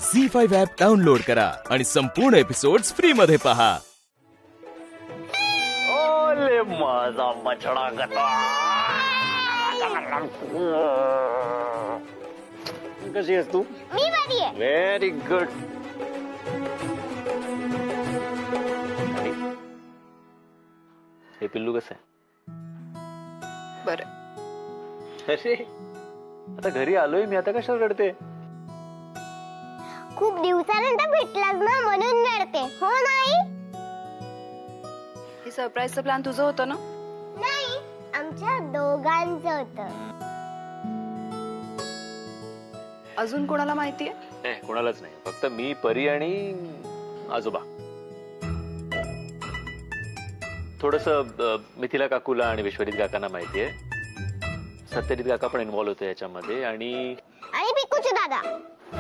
झी5 app download करा आणि संपूर्ण एपिसोड्स फ्री मध्ये पहा. ओले माझा बछड़ा गता. कशी आहेस तू? मी बरी आहे. Very good. हे पिल्लू कसं आहे? बरं. अरे आता घरी आलोय मी, आता कशाला रडते? खूप दिवसानंतर भेटलास ना म्हणून रडते. हो नाही? हे सरप्राईजचं प्लॅन तुझं होतं ना? नाही, आमच्या दोघांचं होतं. अजून कोणाला माहितीये? नाही, कोणालाच नाही, फक्त मी, परी आणि आजोबा. थोडस मिथिला काकूला आणि विश्वजित काकांना माहितीये. सत्यजित काका पण इन्व्हॉल्व होते याच्यामध्ये. आणि आणि पिकूचे दादा.